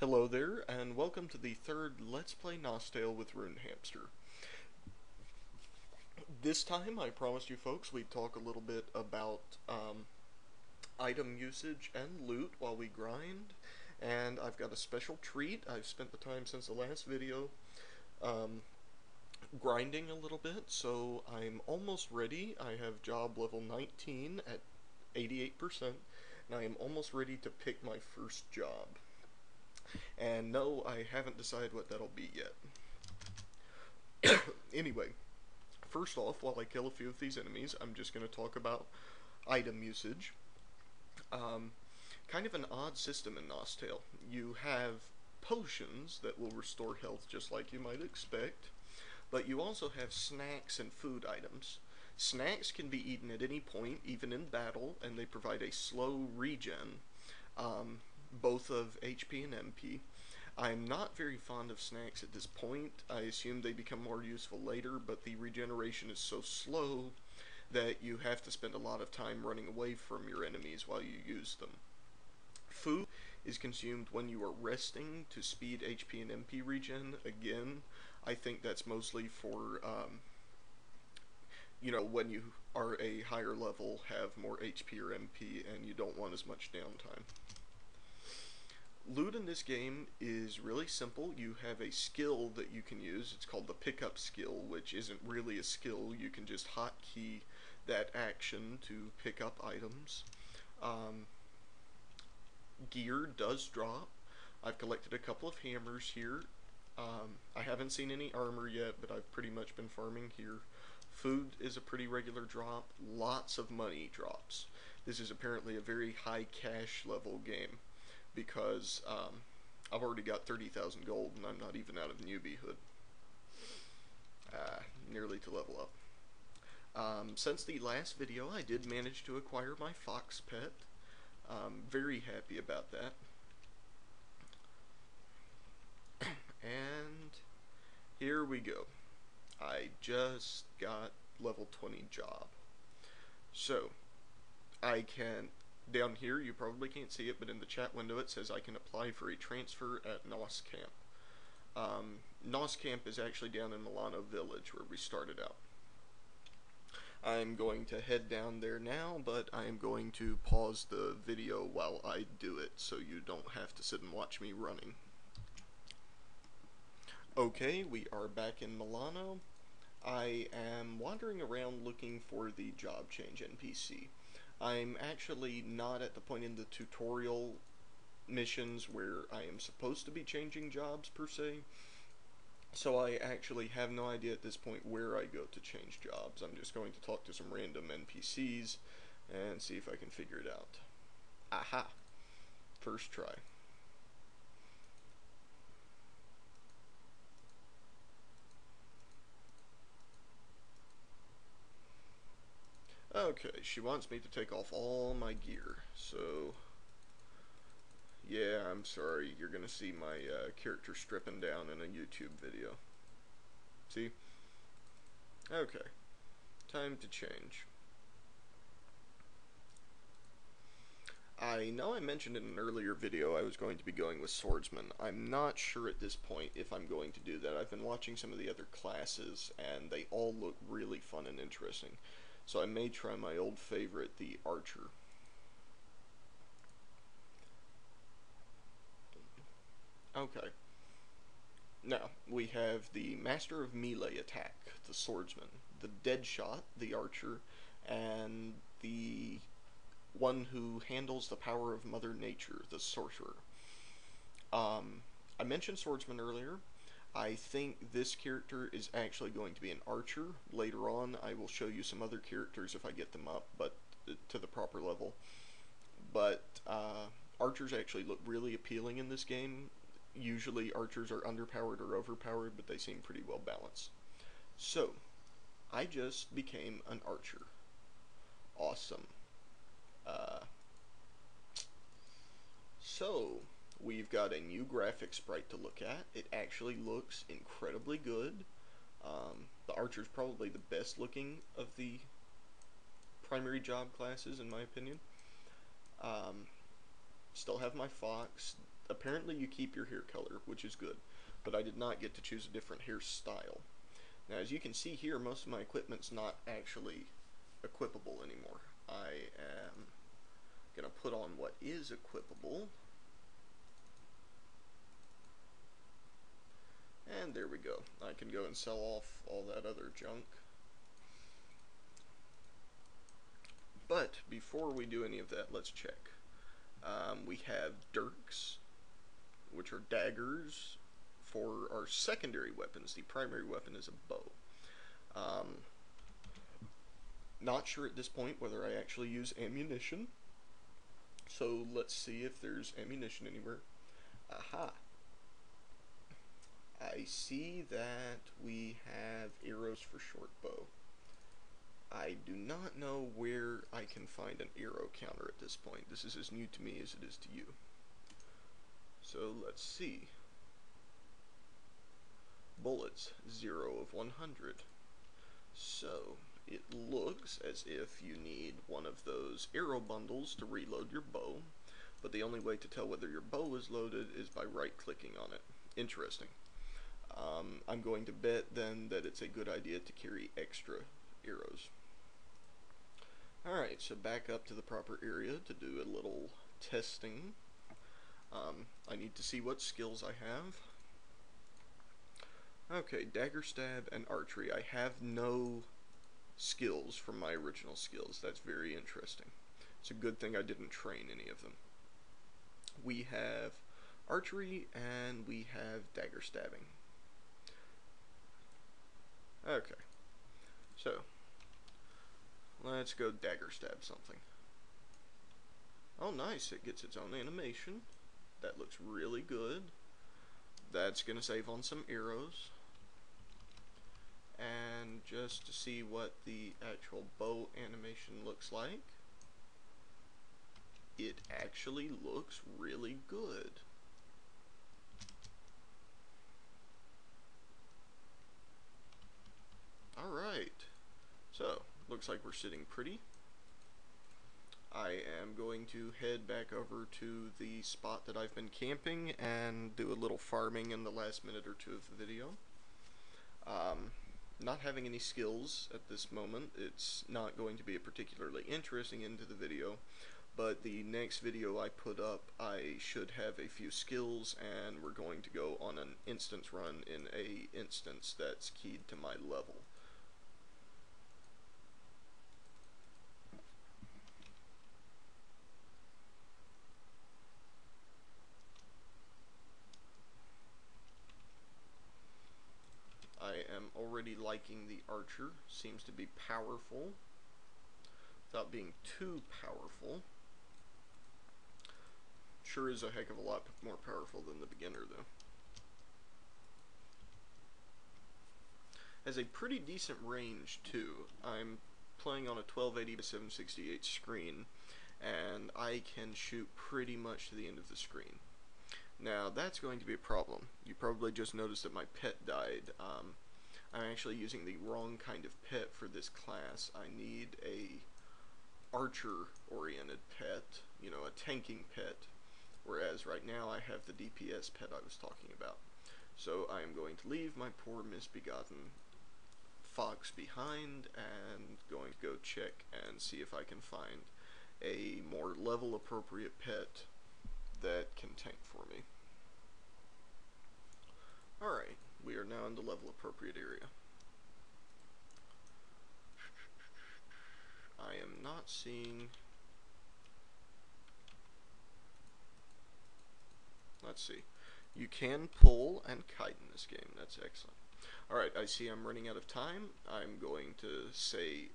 Hello there, and welcome to the third Let's Play Nostale with Rune Hamster. This time, I promised you folks we'd talk a little bit about item usage and loot while we grind, and I've got a special treat. I've spent the time since the last video um, grinding a little bit, so I'm almost ready. I have job level 19 at 88%, and I am almost ready to pick my first job. And no, I haven't decided what that'll be yet. Anyway, first off, while I kill a few of these enemies, I'm just going to talk about item usage. Um, Kind of an odd system in Nostale. You have potions that will restore health just like you might expect, but you also have snacks and food items. Snacks can be eaten at any point, even in battle, and they provide a slow regen, um, both of HP and MP. I'm not very fond of snacks at this point. I assume they become more useful later, but the regeneration is so slow that you have to spend a lot of time running away from your enemies while you use them. Food is consumed when you are resting to speed HP and MP regen. Again, I think that's mostly for, when you are a higher level, have more HP or MP, and you don't want as much downtime. Loot in this game is really simple. You have a skill that you can use. It's called the pickup skill, which isn't really a skill. You can just hotkey that action to pick up items. Gear does drop. I've collected a couple of hammers here. I haven't seen any armor yet, but I've pretty much been farming here. Food is a pretty regular drop. Lots of money drops. This is apparently a very high cash level game, because I've already got 30,000 gold and I'm not even out of newbiehood. Nearly to level up. Since the last video, I did manage to acquire my fox pet. Very happy about that. And here we go. I just got level 20 job. So, I can, down here you probably can't see it, but in the chat window it says I can apply for a transfer at Nostale. Nostale is actually down in Milano Village where we started out. I'm going to head down there now, but I am going to pause the video while I do it so you don't have to sit and watch me running. Okay, we are back in Milano. I am wandering around looking for the job change NPC. I'm actually not at the point in the tutorial missions where I am supposed to be changing jobs per se, so I actually have no idea at this point where I go to change jobs. I'm just going to talk to some random NPCs and see if I can figure it out. Aha! First try. Okay, she wants me to take off all my gear, so yeah, I'm sorry, you're gonna see my character stripping down in a YouTube video. See? Okay, time to change. I know I mentioned in an earlier video I was going to be going with swordsman. I'm not sure at this point if I'm going to do that. I've been watching some of the other classes and they all look really fun and interesting. So I may try my old favorite, the archer. Okay. Now, we have the master of melee attack, the swordsman, the dead shot, the archer, and the one who handles the power of Mother Nature, the sorcerer. I mentioned swordsman earlier. I think this character is actually going to be an archer. Later on, I will show you some other characters if I get them up, but to the proper level. But archers actually look really appealing in this game. Usually archers are underpowered or overpowered, but they seem pretty well balanced. So, I just became an archer. Awesome. So, we've got a new graphic sprite to look at. It actually looks incredibly good. The archer's probably the best looking of the primary job classes, in my opinion. Still have my fox. apparently you keep your hair color, which is good, but I did not get to choose a different hairstyle. Now, as you can see here, most of my equipment's not actually equipable anymore. I am gonna put on what is equipable. And there we go. I can go and sell off all that other junk. But before we do any of that, let's check. We have dirks, which are daggers for our secondary weapons. The primary weapon is a bow. Not sure at this point whether I actually use ammunition. So let's see if there's ammunition anywhere. Aha. I see that we have arrows for short bow. I do not know where I can find an arrow counter at this point. This is as new to me as it is to you. So let's see. Bullets, 0 of 100. So it looks as if you need one of those arrow bundles to reload your bow, but the only way to tell whether your bow is loaded is by right-clicking on it. Interesting. I'm going to bet then that it's a good idea to carry extra arrows. Alright, so back up to the proper area to do a little testing. I need to see what skills I have. Okay, dagger stab and archery. I have no skills from my original skills. That's very interesting. It's a good thing I didn't train any of them. We have archery and we have dagger stabbing. Okay, so let's go dagger stab something. Oh nice, it gets its own animation. That looks really good. That's gonna save on some arrows. And just to see what the actual bow animation looks like, it actually looks really good. Alright, so looks like we're sitting pretty. I am going to head back over to the spot that I've been camping and do a little farming in the last minute or two of the video. Not having any skills at this moment, it's not going to be a particularly interesting end to the video, but the next video I put up, I should have a few skills, and we're going to go on an instance run in a instance that's keyed to my level. I am already liking the archer. Seems to be powerful without being too powerful. Sure is a heck of a lot more powerful than the beginner though. Has a pretty decent range too. I'm playing on a 1280 by 768 screen, and I can shoot pretty much to the end of the screen. Now that's going to be a problem. You probably just noticed that my pet died. I'm actually using the wrong kind of pet for this class. I need a archer oriented pet, you know, a tanking pet, whereas right now I have the DPS pet I was talking about. So I am going to leave my poor misbegotten fox behind and going to go check and see if I can find a more level appropriate pet that can tank for me. Alright, we are now in the level appropriate area. I am not seeing... Let's see. You can pull and kite in this game. That's excellent. Alright, I see I'm running out of time. I'm going to say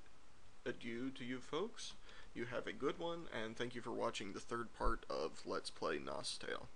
adieu to you folks. You have a good one, and thank you for watching the third part of Let's Play Nostale.